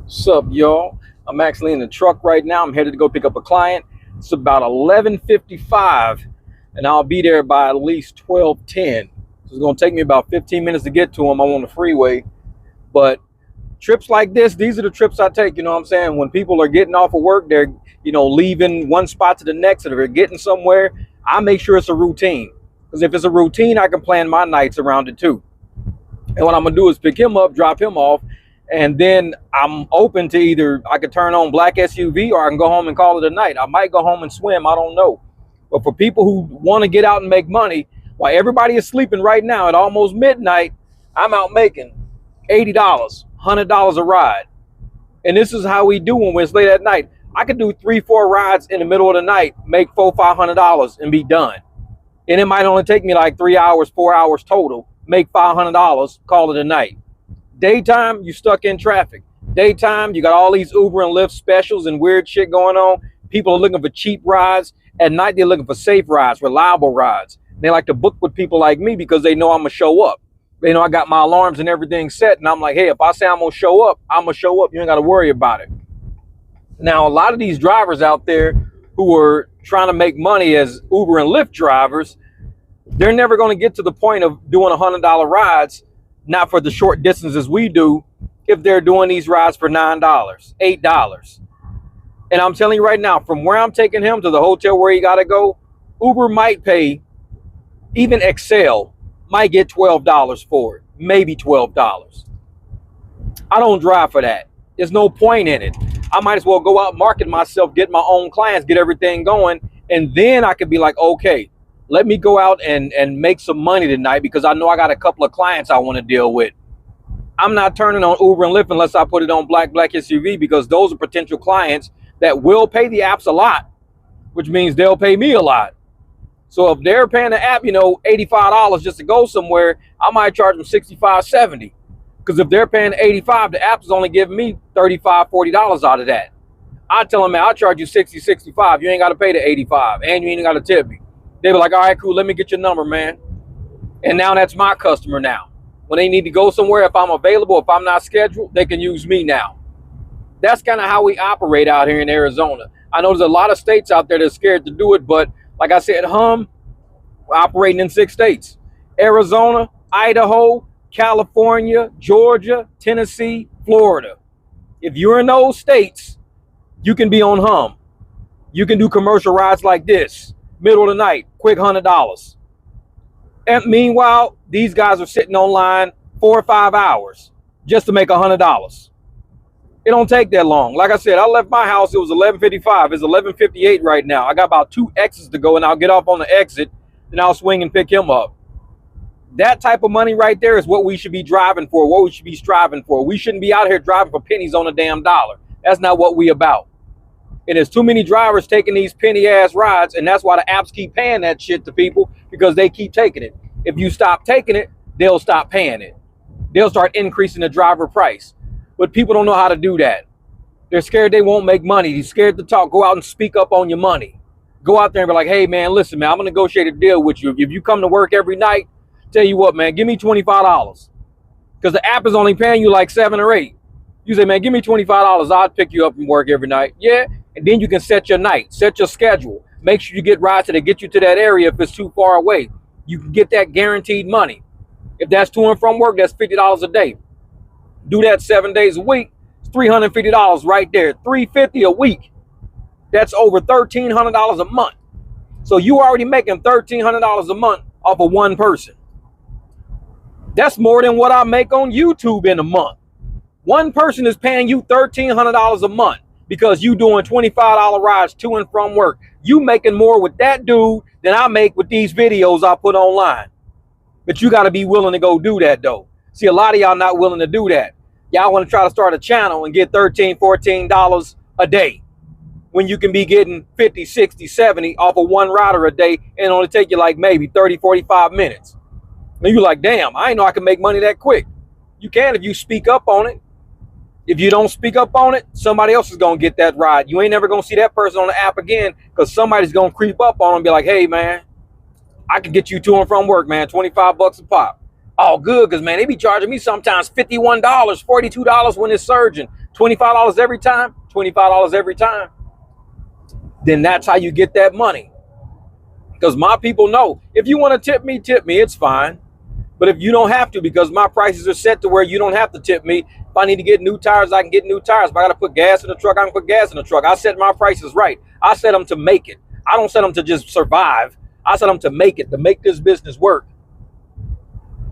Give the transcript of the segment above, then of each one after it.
What's up, y'all? I'm actually in the truck right now. I'm headed to go pick up a client. It's about 11:55, and I'll be there by at least 12:10. So it's going to take me about 15 minutes to get to him. I'm on the freeway. But trips like this, these are the trips I take, you know what I'm saying? When people are getting off of work, they're, leaving one spot to the next, or they're getting somewhere, I make sure it's a routine. Because if it's a routine, I can plan my nights around it too. And what I'm going to do is pick him up, drop him off, and then I'm open to either I could turn on black SUV or I can go home and call it a night. I might go home and swim. I don't know. But for people who want to get out and make money, while everybody is sleeping right now at almost midnight, I'm out making $80, $100 a ride. And this is how we do when it's late at night. I could do 3-4 rides in the middle of the night, make $400-$500 and be done. And it might only take me like 3 hours, 4 hours total, make $500, call it a night. Daytime, you stuck in traffic. Daytime, you got all these Uber and Lyft specials and weird shit going on. People are looking for cheap rides. At night, they're looking for safe rides, reliable rides. They like to book with people like me because they know I'm going to show up. They know I got my alarms and everything set. And I'm like, hey, if I say I'm going to show up, I'm going to show up. You ain't got to worry about it. Now, a lot of these drivers out there who are trying to make money as Uber and Lyft drivers, they're never going to get to the point of doing $100 rides, not for the short distances we do, if they're doing these rides for $9, $8. And I'm telling you right now, from where I'm taking him to the hotel where he got to go, Uber might pay, even Excel might get $12 for it, maybe $12. I don't drive for that. There's no point in it. I might as well go out, market myself, get my own clients, get everything going, and then I could be like, okay, let me go out and make some money tonight because I know I got a couple of clients I want to deal with. I'm not turning on Uber and Lyft unless I put it on black SUV, because those are potential clients that will pay the apps a lot, which means they'll pay me a lot. So if they're paying the app, $85 just to go somewhere, I might charge them $65, $70. Because if they're paying $85, the app is only giving me $35, $40 out of that. I tell them, man, I'll charge you $60, $65. You ain't got to pay the $85, and you ain't got to tip me. They be like, all right, cool, let me get your number, man. And now that's my customer now. When they need to go somewhere, if I'm available, if I'm not scheduled, they can use me now. That's kind of how we operate out here in Arizona. I know there's a lot of states out there that's scared to do it, but like I said, we're operating in 6 states. Arizona, Idaho, California, Georgia, Tennessee, Florida. If you're in those states, you can be on Hum. You can do commercial rides like this. Middle of the night, quick $100. And meanwhile, these guys are sitting online 4 or 5 hours just to make $100. It don't take that long. Like I said, I left my house, it was 11:55. It's 11:58 right now. I got about 2 exits to go, and I'll get off on the exit, and I'll swing and pick him up. That type of money right there is what we should be driving for, what we should be striving for. We shouldn't be out here driving for pennies on a damn dollar. That's not what we about. And there's too many drivers taking these penny ass rides, and that's why the apps keep paying that shit to people, because they keep taking it. If you stop taking it, they'll stop paying it. They'll start increasing the driver price. But people don't know how to do that. They're scared they won't make money. They're scared to talk. Go out and speak up on your money. Go out there and be like, hey man, listen man, I'm gonna negotiate a deal with you. If you come to work every night, tell you what man, give me $25. Because the app is only paying you like 7 or 8. You say, man, give me $25. I'll pick you up from work every night. Yeah. And then you can set your night, set your schedule. Make sure you get rides that get you to that area if it's too far away. You can get that guaranteed money. If that's to and from work, that's $50 a day. Do that 7 days a week, it's $350 right there. $350 a week. That's over $1,300 a month. So you already making $1,300 a month off of one person. That's more than what I make on YouTube in a month. One person is paying you $1,300 a month because you doing $25 rides to and from work. You making more with that dude than I make with these videos I put online. But you got to be willing to go do that though. See, a lot of y'all not willing to do that. Y'all want to try to start a channel and get $13, $14 a day when you can be getting 50, 60, 70 off of one rider a day, and only take you like maybe 30, 45 minutes. And you're like, damn, I didn't know I could make money that quick. You can if you speak up on it. If you don't speak up on it, somebody else is going to get that ride. You ain't never going to see that person on the app again, because somebody's going to creep up on them and be like, hey, man, I can get you to and from work, man, $25 a pop. Oh, good, because, man, they be charging me sometimes $51, $42 when it's surging. $25 every time, $25 every time, then that's how you get that money. Because my people know, if you want to tip me, it's fine. But if you don't have to, because my prices are set to where you don't have to tip me. If I need to get new tires, I can get new tires. If I got to put gas in the truck, I can put gas in the truck. I set my prices right. I set them to make it. I don't set them to just survive. I set them to make it, to make this business work.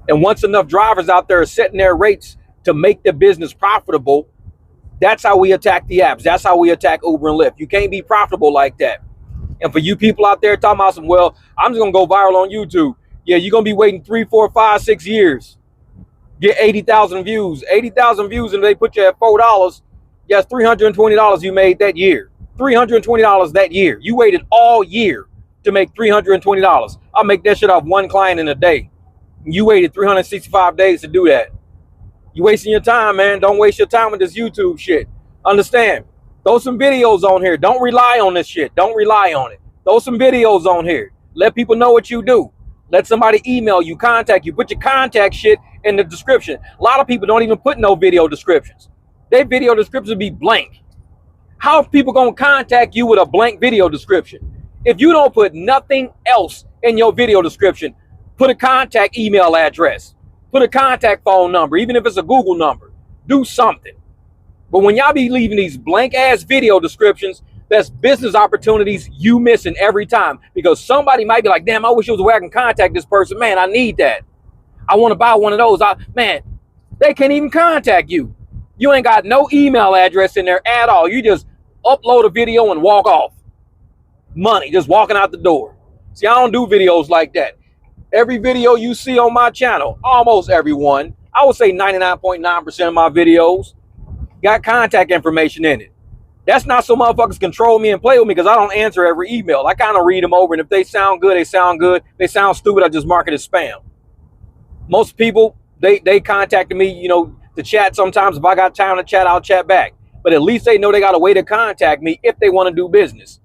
And once enough drivers out there are setting their rates to make the business profitable, that's how we attack the apps. That's how we attack Uber and Lyft. You can't be profitable like that. And for you people out there talking about some, well, I'm just going to go viral on YouTube. Yeah, you're going to be waiting 3, 4, 5, 6 years. Get 80,000 views. 80,000 views, and they put you at $4. Yes, $320 you made that year. $320 that year. You waited all year to make $320. I'll make that shit off one client in a day. You waited 365 days to do that. You wasting your time, man. Don't waste your time with this YouTube shit. Understand? Throw some videos on here. Don't rely on this shit. Don't rely on it. Throw some videos on here. Let people know what you do. Let somebody email you, contact you. Put your contact shit in the description. A lot of people don't even put no video descriptions. Their video descriptions be blank. How are people going to contact you with a blank video description? If you don't put nothing else in your video description, put a contact email address. Put a contact phone number, even if it's a Google number. Do something. But when y'all be leaving these blank ass video descriptions, that's business opportunities you missing every time. Because somebody might be like, damn, I wish there was a way I can contact this person. Man, I need that. I want to buy one of those. Man, they can't even contact you. You ain't got no email address in there at all. You just upload a video and walk off. Money, just walking out the door. See, I don't do videos like that. Every video you see on my channel, almost everyone, I would say 99.9% of my videos got contact information in it. That's not so motherfuckers control me and play with me, because I don't answer every email. I kind of read them over, and if they sound good, they sound good. If they sound stupid, I just mark it as spam. Most people, they contacted me, you know, to chat sometimes. If I got time to chat, I'll chat back. But at least they know they got a way to contact me if they want to do business.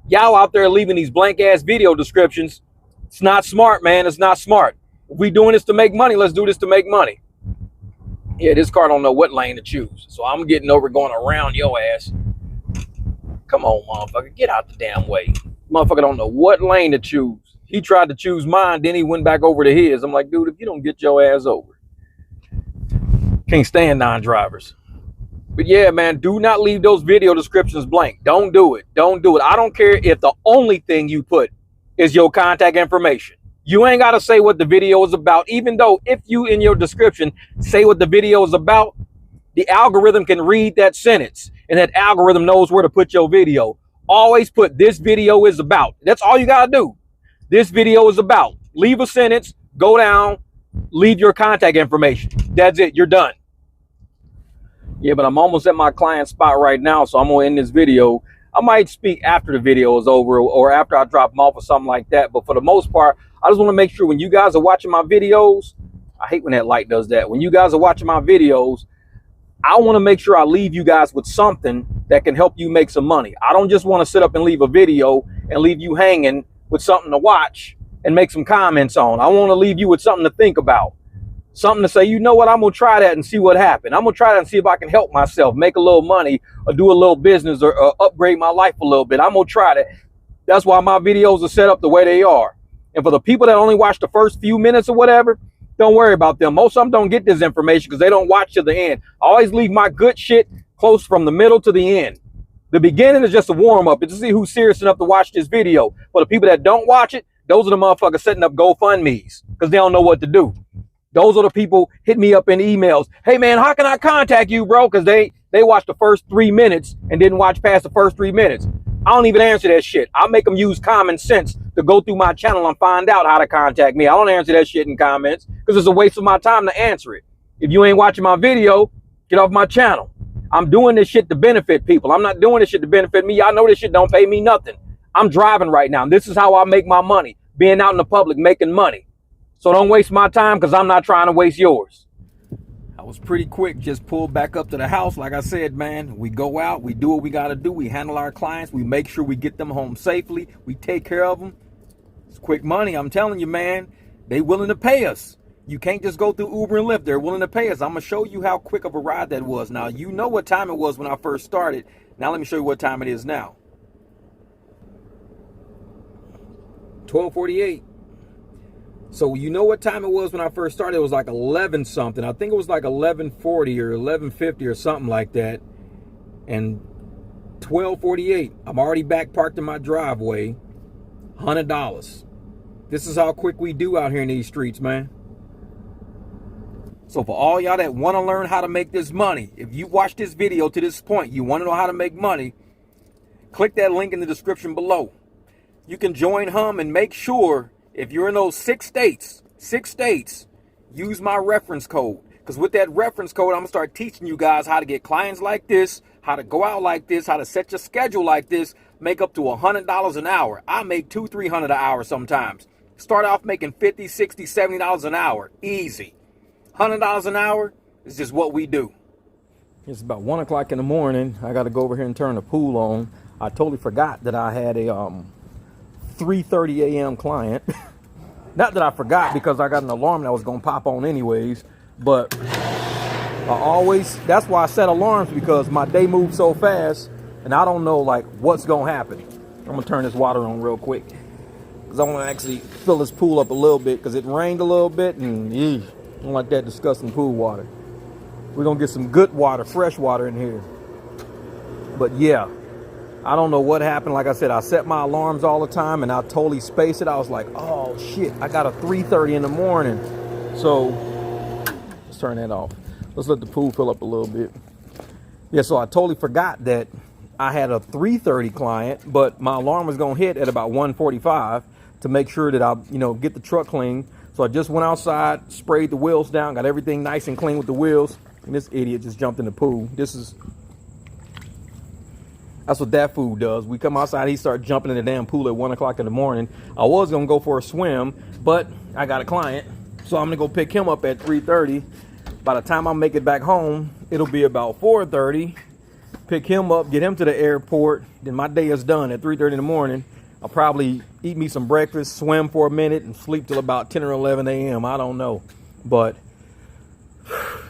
Y'all out there leaving these blank ass video descriptions. It's not smart, man. It's not smart. If we doing this to make money, let's do this to make money. Yeah, this car don't know what lane to choose. So I'm getting over going around your ass. Come on, motherfucker. Get out the damn way. Motherfucker don't know what lane to choose. He tried to choose mine, then he went back over to his. I'm like, dude, if you don't get your ass over. Can't stand non-drivers. But yeah, man, do not leave those video descriptions blank. Don't do it. Don't do it. I don't care if the only thing you put is your contact information. You ain't got to say what the video is about, even though if you in your description say what the video is about, the algorithm can read that sentence, and that algorithm knows where to put your video. Always put this video is about. That's all you got to do. This video is about. Leave a sentence, go down, leave your contact information. That's it. You're done. Yeah, but I'm almost at my client spot right now, so I'm going to end this video. I might speak after the video is over or after I drop them off or something like that. But for the most part, I just want to make sure when you guys are watching my videos, I hate when that light does that. When you guys are watching my videos, I want to make sure I leave you guys with something that can help you make some money. I don't just want to sit up and leave a video and leave you hanging with something to watch and make some comments on. I want to leave you with something to think about. Something to say, you know what, I'm going to try that and see what happens. I'm going to try that and see if I can help myself, make a little money or do a little business or upgrade my life a little bit. I'm going to try that. That's why my videos are set up the way they are. And for the people that only watch the first few minutes or whatever, don't worry about them. Most of them don't get this information because they don't watch to the end. I always leave my good shit close from the middle to the end. The beginning is just a warm up. It's to see who's serious enough to watch this video. For the people that don't watch it, those are the motherfuckers setting up GoFundMes because they don't know what to do. Those are the people hit me up in emails. Hey man, how can I contact you, bro? Because they watched the first 3 minutes and didn't watch past the first 3 minutes. I don't even answer that shit. I make them use common sense to go through my channel and find out how to contact me. I don't answer that shit in comments because it's a waste of my time to answer it. If you ain't watching my video, get off my channel. I'm doing this shit to benefit people. I'm not doing this shit to benefit me. Y'all know this shit don't pay me nothing. I'm driving right now. This is how I make my money, being out in the public, making money. So don't waste my time because I'm not trying to waste yours. I was pretty quick, just pulled back up to the house. Like I said, man, we go out, we do what we got to do. We handle our clients. We make sure we get them home safely. We take care of them. It's quick money. I'm telling you, man, they willing to pay us. You can't just go through Uber and Lyft. They're willing to pay us. I'm going to show you how quick of a ride that was. Now, you know what time it was when I first started. Now, let me show you what time it is now. 12:48. So you know what time it was when I first started. It was like 11 something. I think it was like 11:40 or 11:50 or something like that. And 12:48, I'm already back parked in my driveway. $100. This is how quick we do out here in these streets, man. So for all y'all that want to learn how to make this money, if you watch this video to this point, you want to know how to make money, click that link in the description below. You can join Hum, and make sure if you're in those six states, use my reference code. Because with that reference code, I'm going to start teaching you guys how to get clients like this, how to go out like this, how to set your schedule like this, make up to $100 an hour. I make $200-300 an hour sometimes. Start off making $50, $60, $70 an hour. Easy. $100 an hour is just what we do. It's about 1 o'clock in the morning. I got to go over here and turn the pool on. I totally forgot that I had a 3:30 a.m. client. Not that I forgot, because I got an alarm that was going to pop on anyways. But that's why I set alarms, because my day moves so fast and I don't know like what's going to happen. I'm going to turn this water on real quick, because I want to actually fill this pool up a little bit, because it rained a little bit and I don't like that disgusting pool water. We're going to get some good water, fresh water in here. But yeah, I don't know what happened. Like I said, I set my alarms all the time and I totally spaced it. I was like, oh shit, I got a 3:30 in the morning. So let's turn that off. Let's let the pool fill up a little bit. Yeah, so I totally forgot that I had a 3:30 client, but my alarm was gonna hit at about 1:45 to make sure that I, get the truck clean. So I just went outside, sprayed the wheels down, got everything nice and clean with the wheels. And this idiot just jumped in the pool. That's what that fool does. We come outside, he starts jumping in the damn pool at 1 o'clock in the morning. I was gonna go for a swim, but I got a client, so I'm gonna go pick him up at 3:30. By the time I make it back home, it'll be about 4:30. Pick him up, get him to the airport. Then my day is done at 3:30 in the morning. I'll probably eat me some breakfast, swim for a minute, and sleep till about 10 or 11 a.m. I don't know. But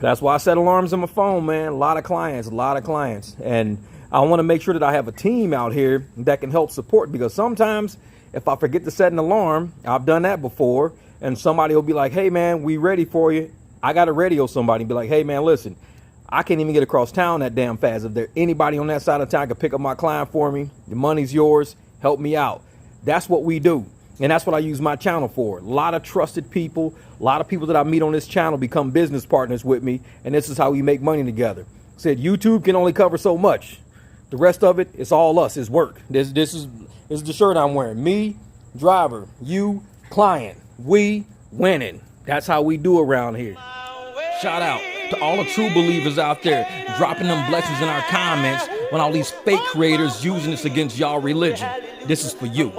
that's why I set alarms on my phone, man. A lot of clients. And I want to make sure that I have a team out here that can help support, because sometimes if I forget to set an alarm, I've done that before, and somebody will be like, hey man, we ready for you. I got to radio somebody and be like, hey man, listen, I can't even get across town that damn fast. If there anybody on that side of town can pick up my client for me, the money's yours, help me out. That's what we do. And that's what I use my channel for. A lot of trusted people, a lot of people that I meet on this channel become business partners with me, and this is how we make money together. Said YouTube can only cover so much. The rest of it, it's all us, it's work. This is the shirt I'm wearing. Me, driver, you, client, we winning. That's how we do around here. Shout out to all the true believers out there, dropping them blessings in our comments when all these fake creators using this against y'all religion. This is for you.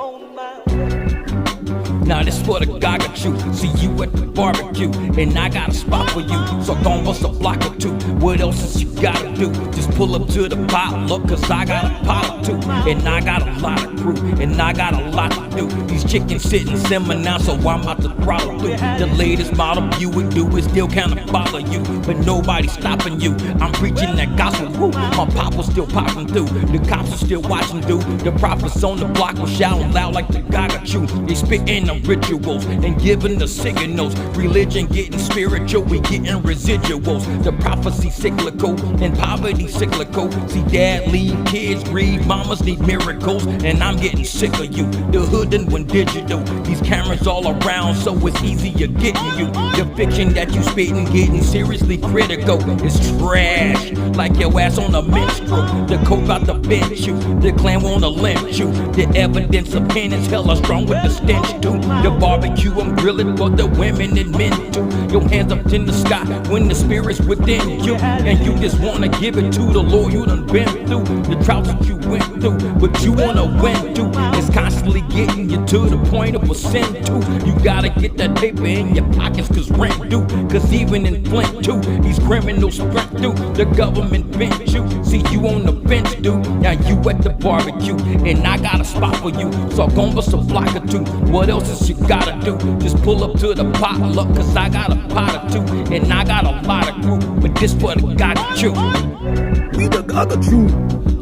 Now this for the guy got you. See you at the barbecue, and I got a spot for you. So gon' bust a block or two. What else is you gotta do? Just pull up to the potluck, cause I got a pot or two. And I got a lot of crew, and I got a lot to do. These chickens sitting simmer now, so I'm about to throttle through. The latest model you would do is still kinda bother you, but nobody's stopping you. I'm preaching that gospel, woo. My pop was still popping through. The cops are still watching through. The prophets on the block was shouting loud like the guy got you. They spitting the rituals and giving the signals. Religion getting spiritual, we getting residuals. The prophecy cyclical and poverty cyclical. See, dad leave, kids read, mamas need miracles, and I'm getting sick of you. The hood done went digital. These cameras all around, so it's easier getting you. The fiction that you spitting getting seriously critical. It's trash, like your ass on a minstrel. The code about to bench you, the clan wanna lynch you. The evidence of penance hella strong with the stench too. The barbecue I'm grilling for the women and men too. Your hands up in the sky when the spirit's within you, and you just wanna give it to the Lord. You done been through the droughts that you went through, but you wanna win too. It's constantly getting you to the point of a sin too. You gotta get that paper in your pockets, cause rent due. Cause even in Flint too, these criminals sprint through. The government bent you. See you on the bench, dude. Now you at the barbecue, and I got a spot for you. So I'm gon' bust a block or two. What else is you gotta do? Just pull up to the potluck, cause I got a pot or two, and I got a lot of crew. But this for the guy that you. We the gaga true.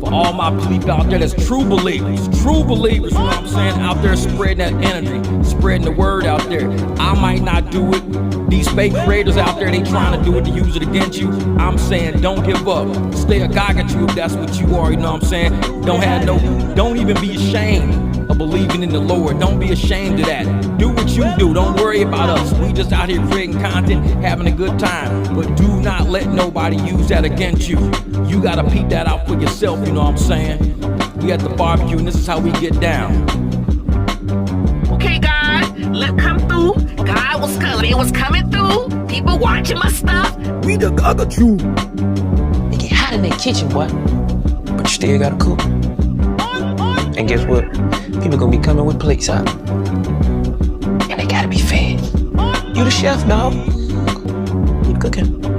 For all my people out there that's true believers, you know what I'm saying? Out there spreading that energy, spreading the word out there. I might not do it. These fake creators out there, they trying to do it to use it against you. I'm saying don't give up. Stay a gaga true if that's what you are, you know what I'm saying? Don't even be ashamed of believing in the Lord. Don't be ashamed of that. Do what you do. Don't worry about us. We just out here creating content, having a good time. But do not let nobody use that against you. You gotta peep that out for yourself, you know what I'm saying? We at the barbecue and this is how we get down. Okay, guys, look, come through. God was coming. It was coming through. People watching my stuff. We the gaga true. It get hot in that kitchen, boy. But you still gotta cook. And guess what? People gonna be coming with plates out. And they gotta be fed. You the chef, dog. Keep cooking.